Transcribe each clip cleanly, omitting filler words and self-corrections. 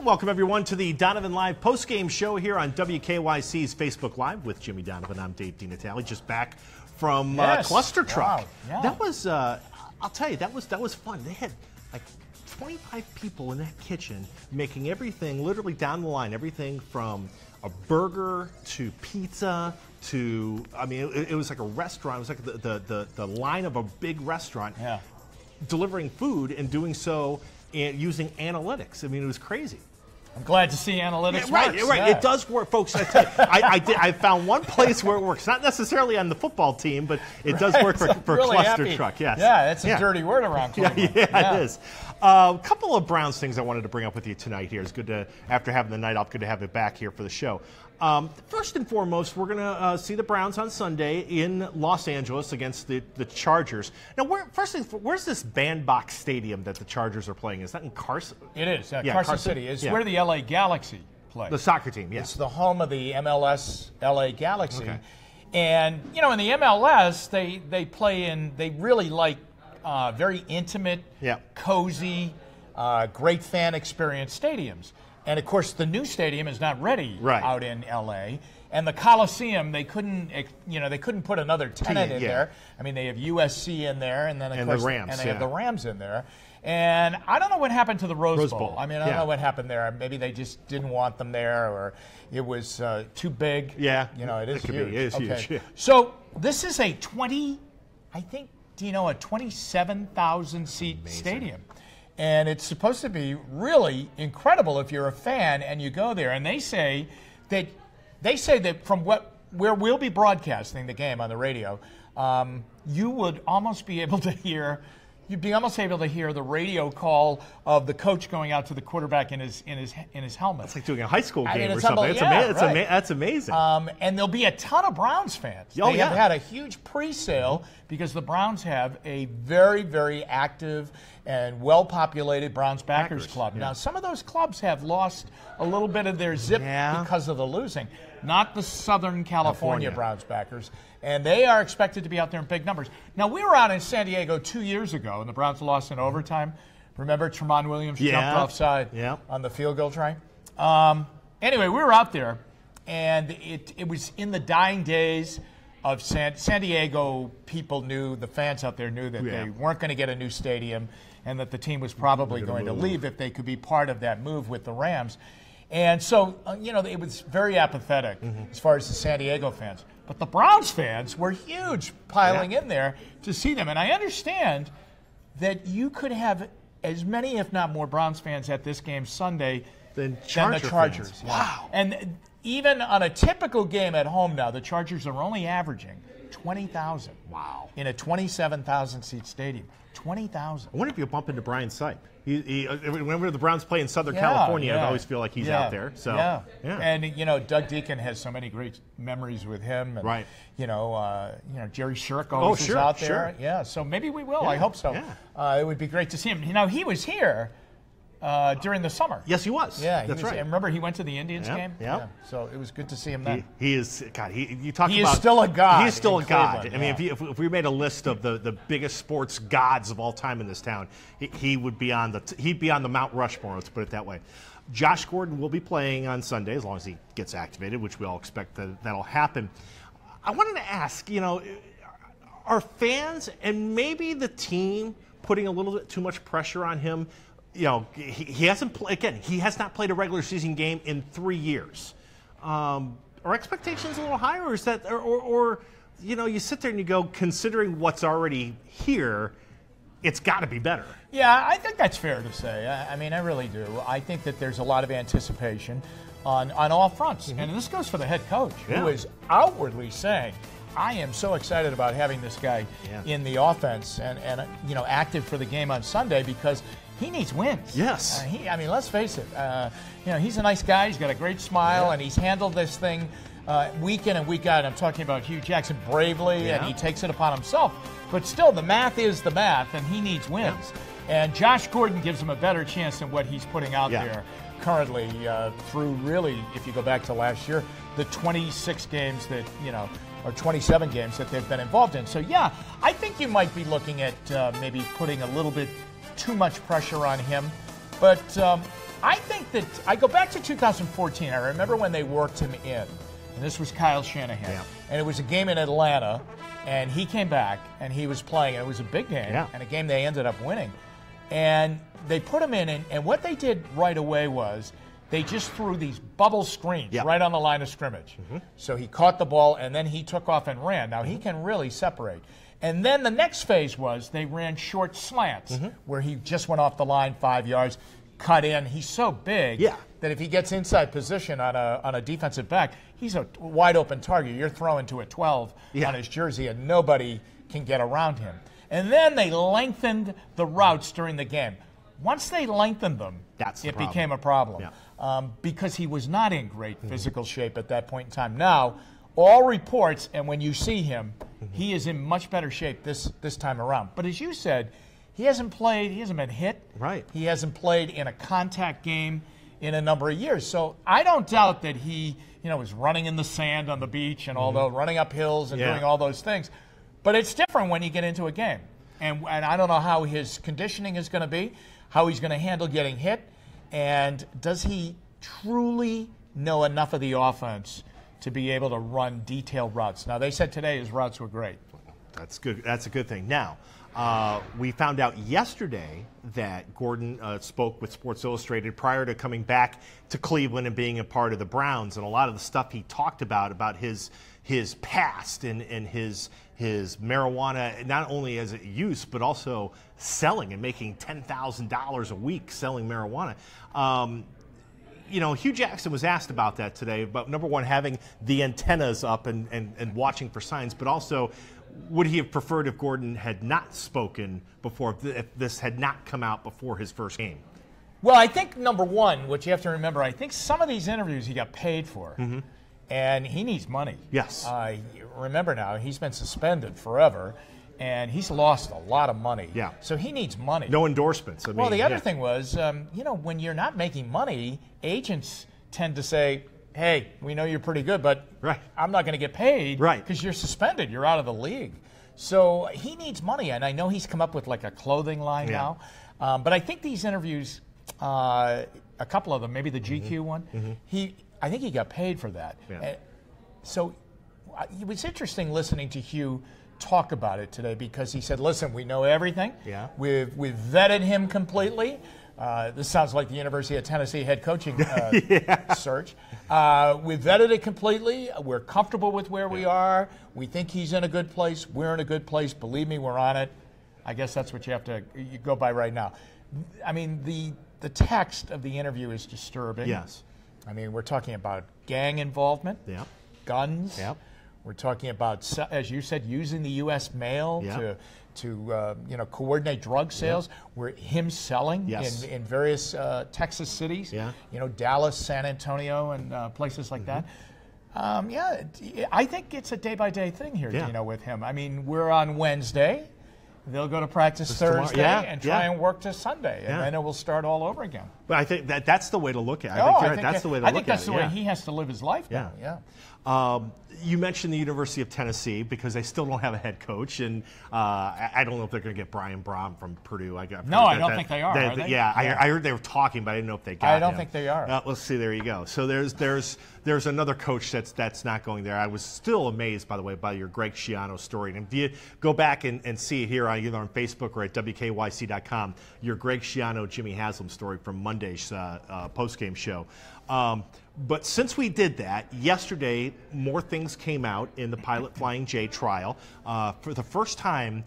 Welcome, everyone, to the Donovan Live postgame show here on WKYC's Facebook Live with Jimmy Donovan. I'm Dave DiNatale, just back from Cluster Truck. Wow. Yeah. That was, I'll tell you, that was fun. They had like 25 people in that kitchen making everything, literally down the line, everything from a burger to pizza to, I mean, it was like a restaurant. It was like the line of a big restaurant, delivering food and doing so and using analytics. I mean, it was crazy. I'm glad to see analytics right. works. Yeah. It does work, folks. I tell you, I found one place where it works. Not necessarily on the football team, but it does work for really Cluster happy. Truck. Yes. Yeah, that's a dirty word around Cleveland. Yeah, it is. A couple of Browns things I wanted to bring up with you tonight here. It's good to, after having the night off, good to have it back here for the show. First and foremost, we're going to see the Browns on Sunday in Los Angeles against the Chargers. Now, where's this bandbox stadium that the Chargers are playing? Is that in Carson? It is. Carson City. It's where the LA Galaxy play. The soccer team, yes. It's the home of the MLS LA Galaxy. Okay. And, you know, in the MLS, they play in, they really like very intimate, cozy, great fan experience stadiums. And, of course, the new stadium is not ready out in L.A. And the Coliseum, they couldn't put another tenant in there. I mean, they have USC in there, and then, of course, the Rams, and they have the Rams in there. And I don't know what happened to the Rose Bowl. I mean, I don't know what happened there. Maybe they just didn't want them there, or it was too big. Yeah. You know, it is huge. It is huge. Yeah. So this is a 27,000-seat stadium. And it's supposed to be really incredible if you're a fan and you go there. And they say that from where we'll be broadcasting the game on the radio, you would almost be able to hear. You'd be almost able to hear the radio call of the coach going out to the quarterback in his helmet. It's like doing a high school game or something. That's amazing. And there'll be a ton of Browns fans. They have had a huge pre-sale because the Browns have a very, very active and well-populated Browns backers club. Now, some of those clubs have lost a little bit of their zip because of the losing. Not the Southern California Browns backers. And they are expected to be out there in big numbers. Now, we were out in San Diego 2 years ago, and the Browns lost in overtime. Remember, Tramon Williams jumped offside on the field goal try? Anyway, we were out there, and it was in the dying days of San Diego. People knew, the fans out there knew that they weren't going to get a new stadium and that the team was probably going to leave if they could be part of that move with the Rams. And so, it was very apathetic as far as the San Diego fans. But the Browns fans were huge, piling in there to see them. And I understand that you could have as many, if not more, Browns fans at this game Sunday than the Chargers. Fans. Wow. And even on a typical game at home now, the Chargers are only averaging 20,000. Wow. In a 27,000-seat stadium. 20,000. I wonder if you bump into Brian Sipe. Whenever the Browns play in Southern California, I always feel like he's out there. So, And, Doug Deacon has so many great memories with him. And, Jerry Shirk always is out there. Sure. Yeah, so maybe we will. I hope so. Yeah. It would be great to see him. He was here during the summer. Yes, he was. Yeah, that's right. And remember, he went to the Indians game? Yeah. So it was good to see him then. He is, God, you talk about... He is still a god. He's still a god. I mean, if we made a list of the biggest sports gods of all time in this town, he would be on the Mount Rushmore, let's put it that way. Josh Gordon will be playing on Sunday, as long as he gets activated, which we all expect that'll happen. I wanted to ask, are fans and maybe the team putting a little bit too much pressure on him? He hasn't he has not played a regular season game in 3 years. Are expectations a little higher, or is that, or you sit there and you go, considering what's already here, it's got to be better. Yeah, I think that's fair to say. I mean, I really do. I think that there's a lot of anticipation on all fronts, and this goes for the head coach, who is outwardly saying, I am so excited about having this guy in the offense and active for the game on Sunday because he needs wins. Yes. Let's face it. He's a nice guy. He's got a great smile, and he's handled this thing week in and week out. I'm talking about Hugh Jackson bravely, and he takes it upon himself. But still, the math is the math, and he needs wins. And Josh Gordon gives him a better chance than what he's putting out there currently through really, if you go back to last year, the 26 games that, or 27 games that they've been involved in. So, yeah, I think you might be looking at maybe putting a little bit too much pressure on him. But I think that I go back to 2014. I remember when they worked him in, and this was Kyle Shanahan, and it was a game in Atlanta, and he came back and he was playing. And it was a big game, and a game they ended up winning, and they put him in, and what they did right away was they just threw these bubble screens right on the line of scrimmage. So he caught the ball, and then he took off and ran. Now he can really separate. And then the next phase was they ran short slants, where he just went off the line 5 yards, cut in. He's so big that if he gets inside position on a defensive back, he's a wide open target. You're throwing to a 12 on his jersey, and nobody can get around him. And then they lengthened the routes during the game. Once they lengthened them, it became a problem because he was not in great physical shape at that point in time. Now, all reports, and when you see him, he is in much better shape this time around. But as you said, he hasn't played, he hasn't been hit. Right. He hasn't played in a contact game in a number of years. So I don't doubt that he, was running in the sand on the beach and running up hills and doing all those things. But it's different when you get into a game. And I don't know how his conditioning is going to be, how he's going to handle getting hit, and does he truly know enough of the offense to be able to run detailed routes. Now, they said today his routes were great. That's good. That's a good thing. Now, we found out yesterday that Gordon spoke with Sports Illustrated prior to coming back to Cleveland and being a part of the Browns, and a lot of the stuff he talked about his past and his marijuana, not only as a use, but also selling and making $10,000 a week selling marijuana. Hugh Jackson was asked about that today, about number one, having the antennas up and watching for signs, but also, would he have preferred if Gordon had not spoken before, if this had not come out before his first game? Well, I think, number one, what you have to remember, I think some of these interviews he got paid for, and he needs money. Yes. Remember now, he's been suspended forever, and he's lost a lot of money. Yeah. So he needs money. No endorsements. Well, the other thing was, when you're not making money, agents tend to say, hey, we know you're pretty good, but I'm not going to get paid because you're suspended. You're out of the league. So he needs money, and I know he's come up with like a clothing line now. But I think these interviews, a couple of them, maybe the GQ one, I think he got paid for that. So it was interesting listening to Hugh talk about it today because he said, listen, we know everything. We've vetted him completely. This sounds like the University of Tennessee head coaching search. We've vetted it completely. We're comfortable with where we are. We think he's in a good place. We're in a good place. Believe me, we're on it. I guess that's what you go by right now. I mean, the text of the interview is disturbing. Yes. I mean, we're talking about gang involvement, guns. We're talking about, as you said, using the U.S. mail to coordinate drug sales. We're him selling in various Texas cities. Dallas, San Antonio, and places like that. I think it's a day-by-day thing here, Dino, with him. I mean, we're on Wednesday. They'll go to practice Thursday and try and work to Sunday, and then it will start all over again. But I think that's the way to look at it. I think that's the way to look at it. I think that's the way he has to live his life now. You mentioned the University of Tennessee because they still don't have a head coach, and I don't know if they're going to get Brian Braun from Purdue. I don't think they are. Are they? I heard they were talking, but I didn't know if they got him. I don't think they are. Let's see. There you go. So there's another coach that's not going there. I was still amazed, by the way, by your Greg Schiano story. And if you go back and see it here either on Facebook or at WKYC.com, your Greg Schiano, Jimmy Haslam story from Monday's postgame show. But since we did that, yesterday more things came out in the Pilot Flying J trial. For the first time,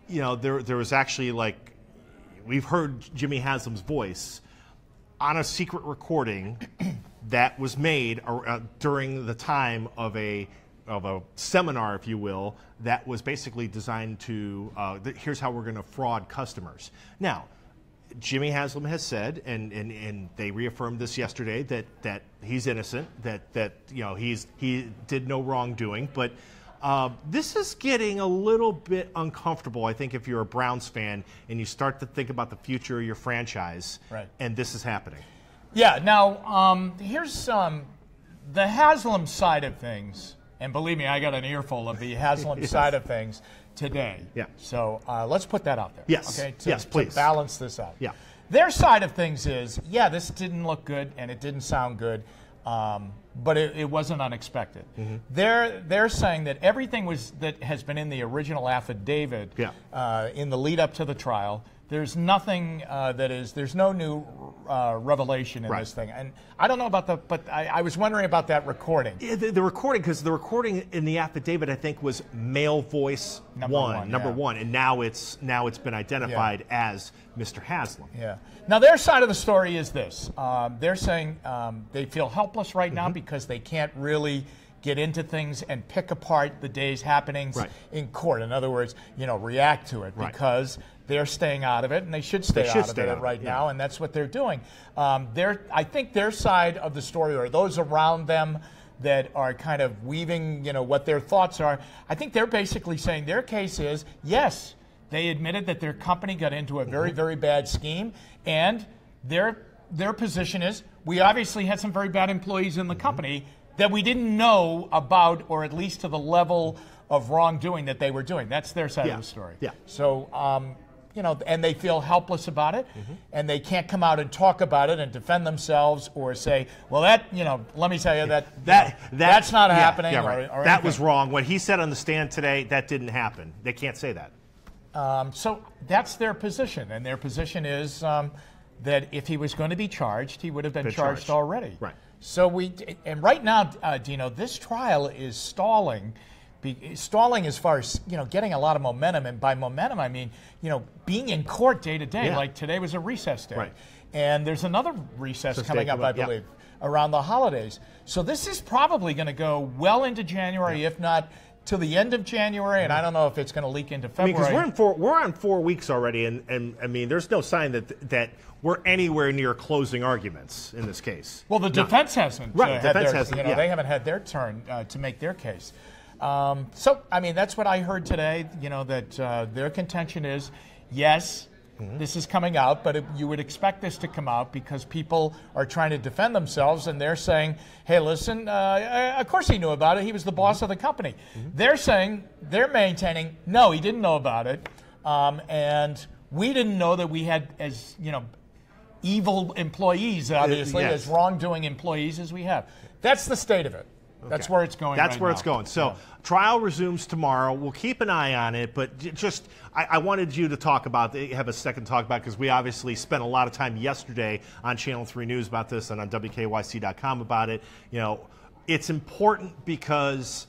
there was actually we've heard Jimmy Haslam's voice on a secret recording that was made during the time of a seminar, if you will, that was basically designed to, here's how we're going to fraud customers. Now, Jimmy Haslam has said, and they reaffirmed this yesterday, that he's innocent, that he did no wrongdoing. But this is getting a little bit uncomfortable, I think, if you're a Browns fan and you start to think about the future of your franchise, and this is happening. Yeah. Now, here's the Haslam side of things, and believe me, I got an earful of the Haslam side of things today. So let's put that out there. Yes. Okay. Yes, please. To balance this out. Yeah. Their side of things is, yeah, this didn't look good and it didn't sound good, but it wasn't unexpected. They're saying that everything that has been in the original affidavit in the lead up to the trial. There's nothing there's no new revelation in this thing. And I don't know about but I was wondering about that recording. Yeah, the recording, because the recording in the affidavit, I think, was male voice number one, and now it's been identified as Mr. Haslam. Yeah. Now their side of the story is this: they're saying they feel helpless right now because they can't really get into things and pick apart the day's happenings in court. In other words, react to it because they're staying out of it, and they should stay out of it right now, and that's what they're doing. I think their side of the story, or those around them that are kind of weaving, what their thoughts are, I think they're basically saying their case is, yes, they admitted that their company got into a very, very bad scheme, and their position is, we obviously had some very bad employees in the company that we didn't know about, or at least to the level of wrongdoing that they were doing. That's their side of the story. Yeah. So, and they feel helpless about it, and they can't come out and talk about it and defend themselves or say, well, let me tell you that's not happening. Yeah, right. or that was wrong. What he said on the stand today, that didn't happen. They can't say that. So that's their position, and their position is that if he was going to be charged, he would have been charged already. Right. So right now, Dino, this trial is stalling. Stalling as far as getting a lot of momentum, and by momentum I mean being in court day to day. Like today was a recess day, and there's another recess coming up, I believe, around the holidays. So this is probably going to go well into January, if not to the end of January, and I don't know if it's going to leak into February. Because we're on 4 weeks already, and I mean, there's no sign that we're anywhere near closing arguments in this case. Well, the defense hasn't. Right, defense hasn't. They haven't had their turn to make their case. So, I mean, that's what I heard today, that their contention is, yes, this is coming out, but you would expect this to come out because people are trying to defend themselves, and they're saying, hey, listen, of course he knew about it. He was the boss of the company. They're maintaining, no, he didn't know about it, and we didn't know that we had as, evil employees, obviously, as wrongdoing employees as we have. That's the state of it. That's where it's going. That's where it's going. So trial resumes tomorrow. We'll keep an eye on it, but I wanted you to have a second talk about, because we obviously spent a lot of time yesterday on Channel 3 News about this and on WKYC.com about it. It's important because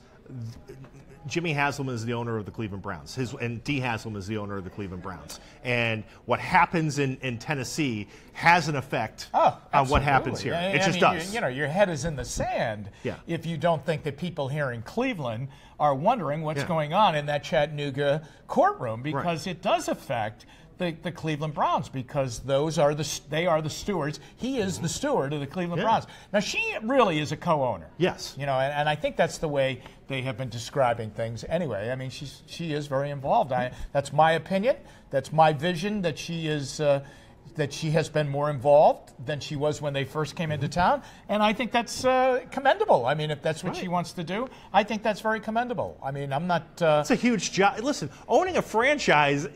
Jimmy Haslam is the owner of the Cleveland Browns, and Dee Haslam is the owner of the Cleveland Browns. And what happens in Tennessee has an effect on what happens here. It just does. Your head is in the sand if you don't think that people here in Cleveland are wondering what's going on in that Chattanooga courtroom, because it does affect the Cleveland Browns, because they are the stewards. He is the steward of the Cleveland Browns. Now, she really is a co-owner. Yes. And I think that's the way they have been describing things anyway. I mean, she is very involved. That's my opinion. That's my vision, that she has been more involved than she was when they first came into town. And I think that's commendable. I mean, if that's what she wants to do, I think that's very commendable. I mean, I'm not... It's a huge job. Listen, owning a franchise,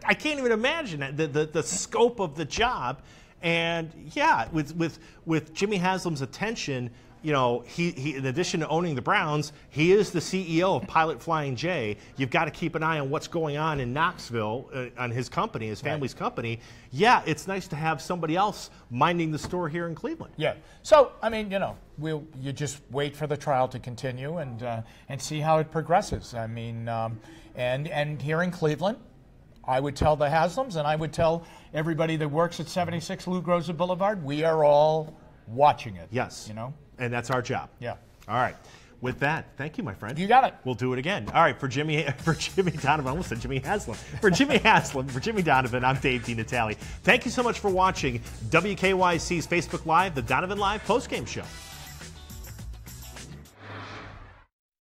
I can't even imagine the scope of the job. And with Jimmy Haslam's attention, he in addition to owning the Browns, he is the CEO of Pilot Flying J. You've got to keep an eye on what's going on in Knoxville, on his company, his family's company. Yeah, it's nice to have somebody else minding the store here in Cleveland. Yeah. So, I mean, you just wait for the trial to continue and see how it progresses. I mean, and here in Cleveland, I would tell the Haslams, and I would tell everybody that works at 76 Lou Groza Boulevard, we are all watching it. Yes. And that's our job. Yeah. All right. With that, thank you, my friend. You got it. We'll do it again. All right. For Jimmy Donovan, I almost said Jimmy Haslam. For Jimmy Haslam, for Jimmy Donovan, I'm Dave DiNatale. Thank you so much for watching WKYC's Facebook Live, the Donovan Live postgame show.